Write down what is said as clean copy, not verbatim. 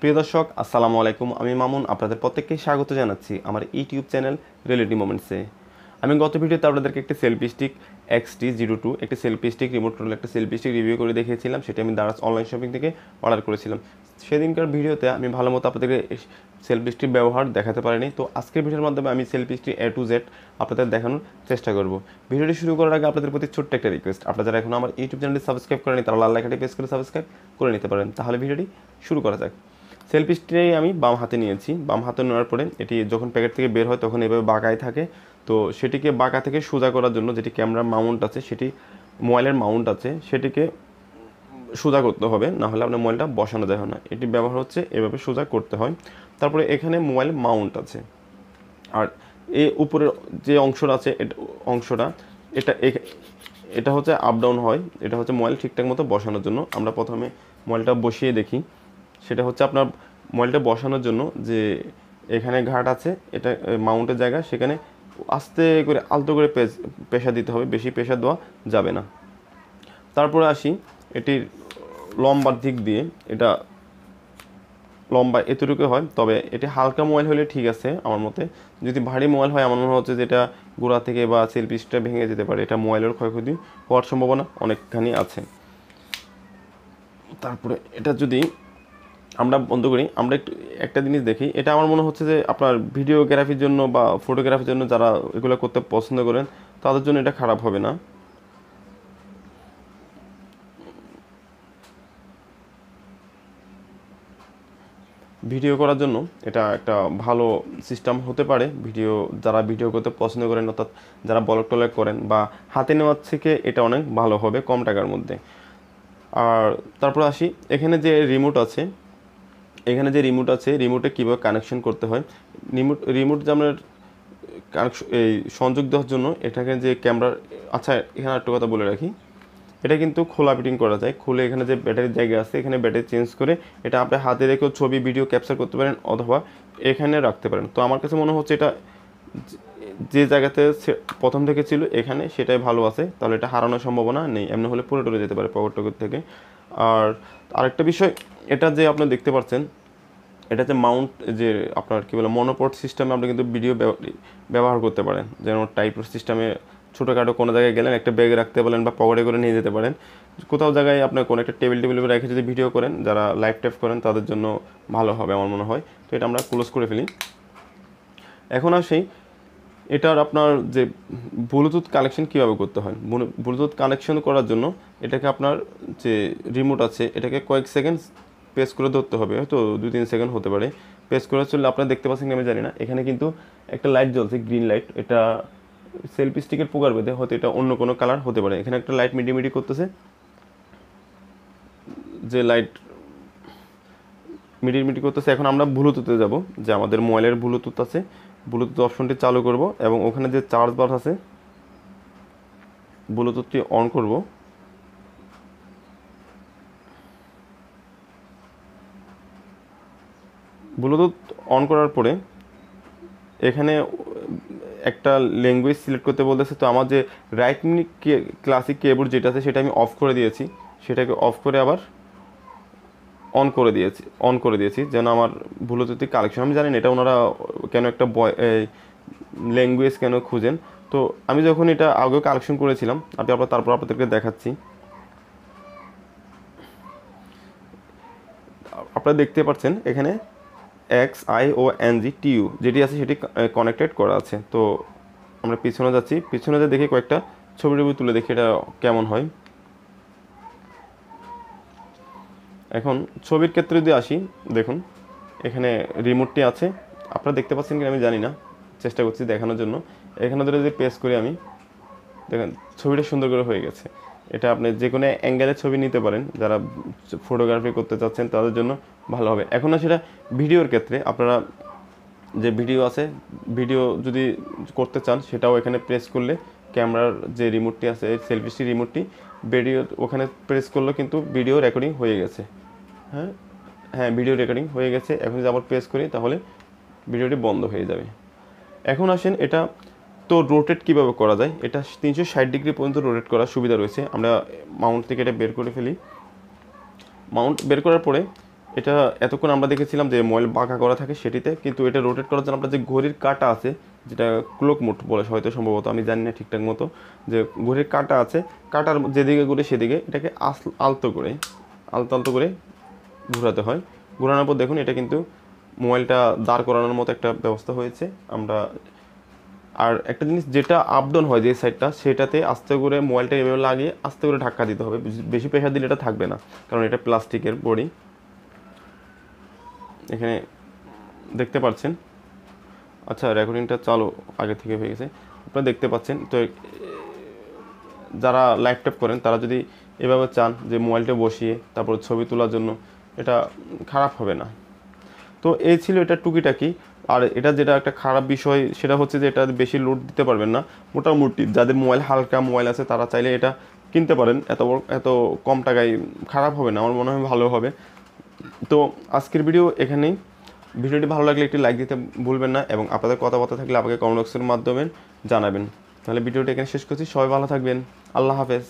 প্রিয় দর্শক আসসালামু আলাইকুম, আমি মামুন আপনাদের প্রত্যেককে স্বাগত জানাচ্ছি আমার ইউটিউব চ্যানেল রিয়েলিটি মোমেন্টসে। আমি গত ভিডিওতে আপনাদেরকে একটি সেলফি স্টিক XT02 একটি সেলফি স্টিক রিমোট কন্ট্রোল একটা সেলফি স্টিক রিভিউ করে দেখিয়েছিলাম। সেটা আমি দারাজ অনলাইন শপিং থেকে অর্ডার করেছিলাম। সেদিনকার ভিডিওতে আমি ভালো মতো আপনাদেরকে সেলফি স্টিক ব্যবহার দেখাতে পারিনি, তো আজকের ভিডিওর মাধ্যমে আমি selfie stick A to Z আপনাদের দেখানোর চেষ্টা করব। ভিডিওটি শুরু করার আগে আপনাদের প্রতি ছোট্ট একটা রিকোয়েস্ট, আপনারা যারা এখন আমার ইউটিউব চ্যানেলটি সাবস্ক্রাইব করেনি তারা লাল লেখাটি প্রেস করে সাবস্ক্রাইব করে নিতে পারেন। তাহলে ভিডিওটি শুরু করা যাক। সেলফি স্টিক আমি বাম হাতে নিয়েছি। বাম হাতে নেওয়ার পরে এটি যখন প্যাকেট থেকে বের হয় তখন এভাবে বাঁকায় থাকে। তো সেটিকে বাঁকা থেকে সোজা করার জন্য যেটি ক্যামেরার মাউন্ট আছে, সেটি মোবাইলের মাউন্ট আছে, সেটিকে সোজা করতে হবে, না হলে আপনার মোবাইলটা বসানো যায় না। এটি ব্যবহার হচ্ছে এভাবে সোজা করতে হয়। তারপরে এখানে মোবাইল মাউন্ট আছে, আর এই উপরের যে অংশটা আছে এটা এটা হচ্ছে আপ ডাউন হয়। এটা হচ্ছে মোবাইল ঠিকঠাক মতো বসানোর জন্য। আমরা প্রথমে মোবাইলটা বসিয়ে দেখি। সেটা হচ্ছে আপনার মোবাইলটা বসানোর জন্য যে এখানে ঘাট আছে, এটা মাউন্টের জায়গা, সেখানে আস্তে করে আলতো করে প্রেশার দিতে হবে, বেশি প্রেশার দেওয়া যাবে না। তারপরে আসি এটির লম্বার দিক দিয়ে। এটা লম্বা এতটুকু হয়, তবে এটি হালকা মোবাইল হলে ঠিক আছে আমার মতে। যদি ভারী মোবাইল হয় আমার মনে হচ্ছে যে এটা গোড়া থেকে বা সেলফি স্টিকটা ভেঙে যেতে পারে, এটা মোবাইলের ক্ষয়ক্ষতি হওয়ার সম্ভাবনা অনেকখানি আছে। তারপরে এটা যদি আমরা বন্ধ করি, আমরা একটা জিনিস দেখি। এটা আমার মনে হচ্ছে যে আপনার ভিডিওগ্রাফির জন্য বা ফটোগ্রাফির জন্য যারা এগুলো করতে পছন্দ করেন তাদের জন্য এটা খারাপ হবে না। ভিডিও করার জন্য এটা একটা ভালো সিস্টেম হতে পারে। যারা ভিডিও করতে পছন্দ করেন, অর্থাৎ যারা ব্লগ টলগ করেন, বা হাতে নেওয়ার থেকে এটা অনেক ভালো হবে কম টাকার মধ্যে। আর তারপর আসি এখানে যে রিমোট আছে, রিমোটে কীভাবে কানেকশন করতে হয়। রিমোট যে আপনার এই সংযোগ দেওয়ার জন্য এটাকে যে ক্যামেরার, আচ্ছা এখানে একটা কথা বলে রাখি, এটা কিন্তু খোলা ফিটিং করা যায়। খুলে এখানে যে ব্যাটারির জায়গা আছে, এখানে ব্যাটারি চেঞ্জ করে এটা আপনি হাতে রেখেও ছবি ভিডিও ক্যাপচার করতে পারেন, অথবা এখানে রাখতে পারেন। তো আমার কাছে মনে হচ্ছে এটা যে জায়গাতে প্রথম থেকে ছিল এখানে সেটাই ভালো আছে, তাহলে এটা হারানোর সম্ভাবনা নেই। এমনি হলে পড়ে টরে যেতে পারে পকেট টকেট থেকে। আর আরেকটা বিষয়, এটা যে আপনি দেখতে পাচ্ছেন, এটা যে মাউন্ট, যে আপনার কী বলে মনোপড সিস্টেমে আপনি কিন্তু ভিডিও ব্যবহার করতে পারেন। যেমন টাইপের সিস্টেমে ছোটোখাটো কোনো জায়গায় গেলেন একটা ব্যাগে রাখতে পারেন বা পকেটে করে নিয়ে যেতে পারেন। কোথাও জায়গায় আপনার কোনো একটা টেবিল রেখে যদি ভিডিও করেন, যারা লাইভ টাইপ করেন তাদের জন্য ভালো হবে আমার মনে হয়। তো এটা আমরা ক্লোজ করে ফেলি। এখন আসি এটার আপনার যে ব্লুটুথ কানেকশন কীভাবে করতে হয়। ব্লুটুথ কানেকশন করার জন্য এটাকে আপনার যে রিমোট আছে এটাকে কয়েক সেকেন্ড প্রেস করে ধরতে হবে, হয়তো 2-3 সেকেন্ড হতে পারে। প্রেস করে চললে আপনারা দেখতে পাচ্ছেন, আমি জানি না, এখানে কিন্তু একটা লাইট জ্বলছে, গ্রিন লাইট। এটা সেলফি স্টিকের প্রকার ভেদে হয়তো এটা অন্য কোনো কালার হতে পারে। এখানে একটা লাইট মিডিমিডি করতেছে, যে লাইট মিডিমিডি করতেছে। এখন আমরা ব্লুটুথে যাব, যে আমাদের মোবাইলের ব্লুটুথ আছে, ব্লুটুথ অপশনটি চালু করব এবং ওখানে যে চার্জ বার আছে ব্লুটুথটি অন করব। ব্লুটুথ অন করার পরে এখানে একটা ল্যাঙ্গুয়েজ সিলেক্ট করতে বলতেছে। তো আমার যে রাইট ক্লাসিক কিবোর্ড যেটা আছে সেটা আমি অফ করে দিয়েছি, সেটাকে অফ করে আবার অন করে দিয়েছি যেন আমার ব্লুটুথ কানেকশন। আমি জানি না এটা ওনারা কেন একটা ল্যাঙ্গুয়েজ কেন খুঁজেন। তো আমি যখন এটা আগেও কালেকশন করেছিলাম, তারপর আপনাদেরকে দেখাচ্ছি। আপনারা দেখতে পাচ্ছেন এখানে XIONGTU যেটি আছে সেটি কানেক্টেড করা আছে। তো আমরা পিছনে যাচ্ছি, পিছনে যে দেখি কয়েকটা ছবি তুলে দেখি এটা কেমন হয়। এখন ছবির ক্ষেত্রে যদি আসি, দেখুন এখানে রিমোটটি আছে, আপনারা দেখতে পাচ্ছেন কি আমি জানি না, চেষ্টা করছি দেখানোর জন্য। এখানে ধরে যদি প্রেস করি আমি, দেখেন ছবিটা সুন্দর করে হয়ে গেছে। এটা আপনি যে কোনো অ্যাঙ্গেলের ছবি নিতে পারেন, যারা ফটোগ্রাফি করতে চাচ্ছেন তাদের জন্য ভালো হবে। এখন না সেটা ভিডিওর ক্ষেত্রে, আপনারা যে ভিডিও আছে, ভিডিও যদি করতে চান সেটাও এখানে প্রেস করলে ক্যামেরার যে রিমোটটি আছে, সেলফি স্টিক রিমোটটি, ভিডিও ওখানে প্রেস করলে কিন্তু ভিডিও রেকর্ডিং হয়ে গেছে। হ্যাঁ ভিডিও রেকর্ডিং হয়ে গেছে। এখন যদি আবার প্রেস করি তাহলে ভিডিওটি বন্ধ হয়ে যাবে। এখন আসেন এটা তো রোটেট কীভাবে করা যায়। এটা 360 ডিগ্রি পর্যন্ত রোটেট করার সুবিধা রয়েছে। আমরা মাউন্ট থেকে এটা বের করে ফেলি। মাউন্ট বের করার পরে এটা এতক্ষণ আমরা দেখেছিলাম যে মোবাইল বাঁকা করা থাকে সেটিতে, কিন্তু এটা রোটেট করার জন্য আমরা যে ঘড়ির কাঁটা আছে, যেটা ক্লক মোড বলে হয়তো সম্ভবত, আমি জানি না ঠিকঠাক মতো, যে ঘড়ির কাঁটা আছে, কাঁটার যেদিকে ঘুরে সেদিকে এটাকে আলতো করে আলতো আলতো করে ঘোরাতে হয়। ঘোরানোর পর দেখুন এটা কিন্তু মোবাইলটা দাঁড় করানোর মতো একটা ব্যবস্থা হয়েছে। আমরা আর একটা জিনিস যেটা আপ ডাউন হয় যে সাইডটা, সেটাতে আস্তে করে মোবাইলটা এভাবে লাগিয়ে আস্তে করে ধাক্কা দিতে হবে, বেশি প্রেশার দিলে এটা থাকবে না, কারণ এটা প্লাস্টিকের বডি। এখানে দেখতে পাচ্ছেন, আচ্ছা রেকর্ডিংটা চালু আগে থেকে হয়ে গেছে, আপনারা দেখতে পাচ্ছেন। তো যারা ল্যাপটপ করেন তারা যদি এভাবে চান যে মোবাইলটা বসিয়ে তারপর ছবি তোলার জন্য, এটা খারাপ হবে না। তো এই ছিল এটা টুকিটাকি। আর এটা যেটা একটা খারাপ বিষয় সেটা হচ্ছে যে এটা বেশি লোড দিতে পারবেন না। মোটামুটি যাদের মোবাইল হালকা মোবাইল আছে তারা চাইলে এটা কিনতে পারেন, এত কম টাকায় খারাপ হবে না, আমার মনে হয় ভালো হবে। তো আজকের ভিডিও এখানেই। ভিডিওটি ভালো লাগলে একটি লাইক দিতে ভুলবেন না, এবং আপনাদের কথাবার্তা থাকলে আমাকে কমেন্ট বক্সের মাধ্যমে জানাবেন। তাহলে ভিডিওটি এখানে শেষ করছি, সবাই ভালো থাকবেন, আল্লাহ হাফেজ।